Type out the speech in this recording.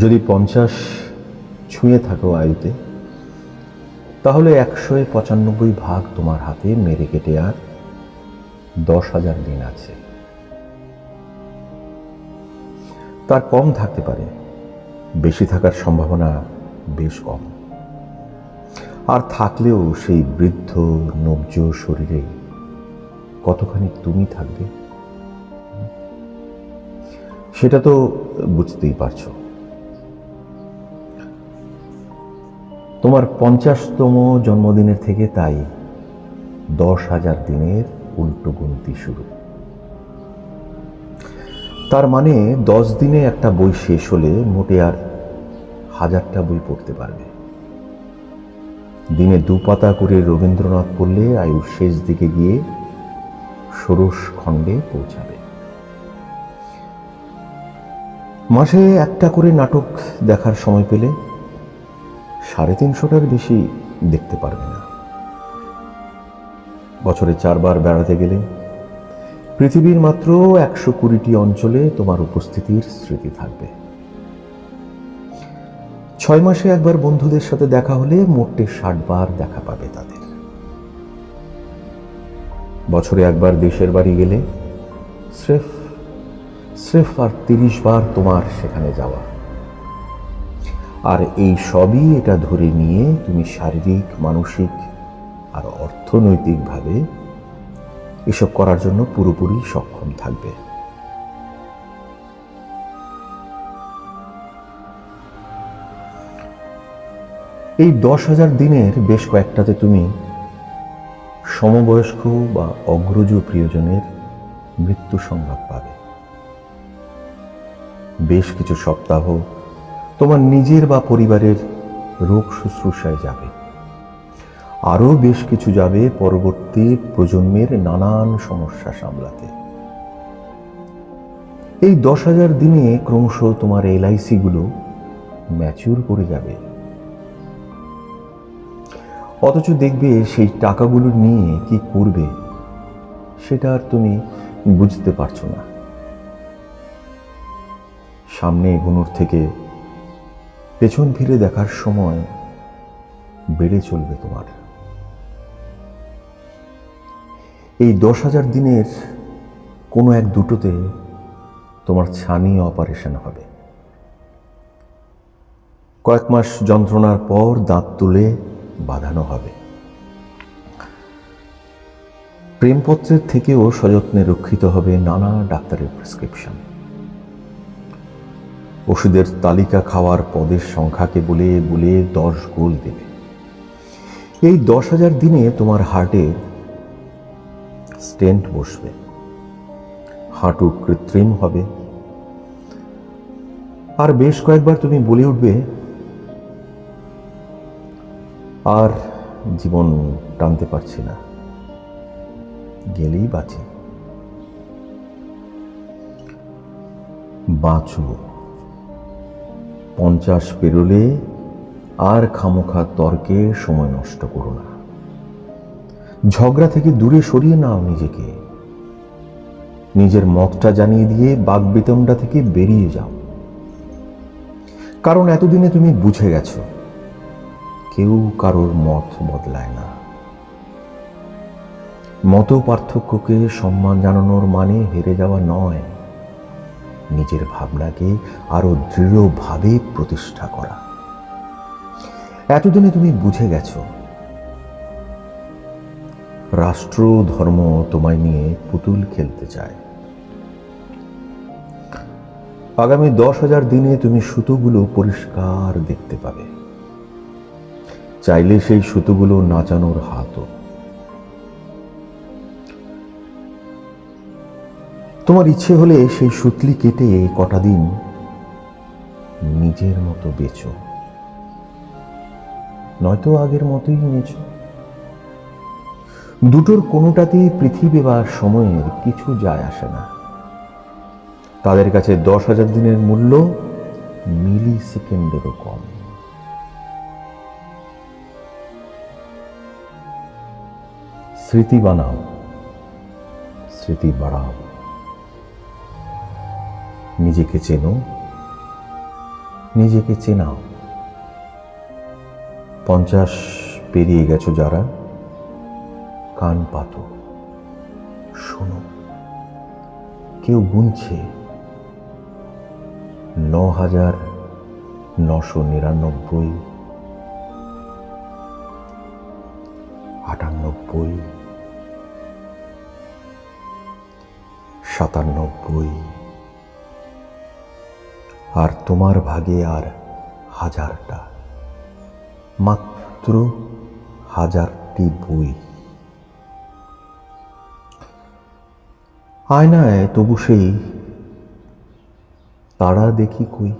যদি 50 ছুঁয়ে থাকো আয়ুতে, তাহলে 195 ভাগ তোমার হাতে মেরে কেটে আর 10,000 দিন আছে। তার কম থাকতে পারে, বেশি থাকার সম্ভাবনা বেশ কম। আর থাকলেও সেই বৃদ্ধ নবজ শরীরে কতখানি তুমি থাকবে সেটা তো বুঝতেই পারছো। তোমার 50তম জন্মদিনের থেকে তাই 10,000 দিনের উল্টো গুনতি শুরু। তার মানে 10 দিনে একটা বই শেষ হলে মোটে আর 1000টা বই পড়তে পারবে। দিনে 2 পাতা করে রবীন্দ্রনাথ পড়লে আয়ুর শেষ দিকে গিয়ে ষোড়শ খণ্ডে পৌঁছাবে। মাসে একটা করে নাটক দেখার সময় পেলে 350টার বেশি দেখতে পারবে না। বছরে 4 বার বেড়াতে গেলে পৃথিবীর মাত্র 120টি অঞ্চলে তোমার উপস্থিতির স্মৃতি থাকবে। 6 মাসে একবার বন্ধুদের সাথে দেখা হলে মোটে 60 বার দেখা পাবে তাদের। বছরে একবার দেশের বাড়ি গেলে স্রেফ আর 30 বার তোমার সেখানে যাওয়া। আর এই সবই এটা ধরে নিয়ে তুমি শারীরিক, মানসিক আর অর্থনৈতিকভাবে এসব করার জন্য পুরোপুরি সক্ষম থাকবে। এই 10,000 দিনের বেশ কয়েকটাতে তুমি সমবয়স্ক বা অগ্রজ প্রিয়জনের মৃত্যু সংবাদ পাবে। বেশ কিছু সপ্তাহ তোমার নিজের বা পরিবারের রোগ শুশ্রূষায় যাবে। আরও বেশ কিছু যাবে পরবর্তী প্রজন্মের নানান সমস্যা সামলাতে। এই 10,000 দিনে ক্রমশ তোমার LIC গুলো ম্যাচিউর করে যাবে। অথচ দেখবে সেই টাকাগুলো নিয়ে কি করবে সেটা আর তুমি বুঝতে পারছো না। সামনে এগোনোর থেকে পেছন ফিরে দেখার সময় বেড়ে চলবে তোমার। এই 10,000 দিনের কোনো 1-2টোতে তোমার ছানি অপারেশন হবে। কয়েক মাস যন্ত্রণার পর দাঁত তুলে বাঁধানো হবে। প্রেমপত্রের থেকেও সযত্নে রক্ষিত হবে নানা ডাক্তারের প্রেসক্রিপশন। ওষুধের তালিকা খাওয়ার পদের সংখ্যাকে বলে বলে 10 গোল দেবে। এই 10,000 দিনে তোমার হার্টে স্টেন্ট বসবে, হাঁটু কৃত্রিম হবে। আর বেশ কয়েকবার তুমি বলে উঠবে, আর জীবন টানতে পারছি না, গেলেই বাঁচি। বাঁচো, 50 পেরোলে আর খামোখা তর্কে সময় নষ্ট করো না। ঝগড়া থেকে দূরে সরিয়ে নাও নিজেকে। নিজের মতটা জানিয়ে দিয়ে বাকবিতণ্ডা থেকে বেরিয়ে যাও। কারণ এতদিনে তুমি বুঝে গেছো কেউ কারোর মত বদলায় না। মত পার্থক্যকে সম্মান জানানোর মানে হেরে যাওয়া নয়, নিজের ভাবনাকে আরো দৃঢ়ভাবে প্রতিষ্ঠা করা। এতদিনে তুমি বুঝে গেছো রাষ্ট্র ধর্ম তোমায় নিয়ে পুতুল খেলতে চায়। আগামী 10,000 দিনে তুমি সুতোগুলো পরিষ্কার দেখতে পাবে। চাইলে সেই সুতোগুলো নাচানোর হাতও। তোমার ইচ্ছে হলে সেই সুতলি কেটে কটা দিন নিজের মতো বেচো, নয়তো আগের মতোই নেচো। দুটোর কোনোটাতেই পৃথিবী বা সময়ের কিছু যায় আসে না। তাদের কাছে 10,000 দিনের মূল্য মিলি সেকেন্ডেরও কম। স্মৃতি বানাও, স্মৃতি বাড়াও। নিজেকে চেনো, নিজেকে চেনাও। 50 পেরিয়ে গেছো যারা, কান পাতো, শোনো। কেউ গুনছে 9,999, 98, 97, আর তোমার ভাগে আর 1000টা, মাত্র 1000টি বই। আয়নায় তবু সেই তারা দেখি কই।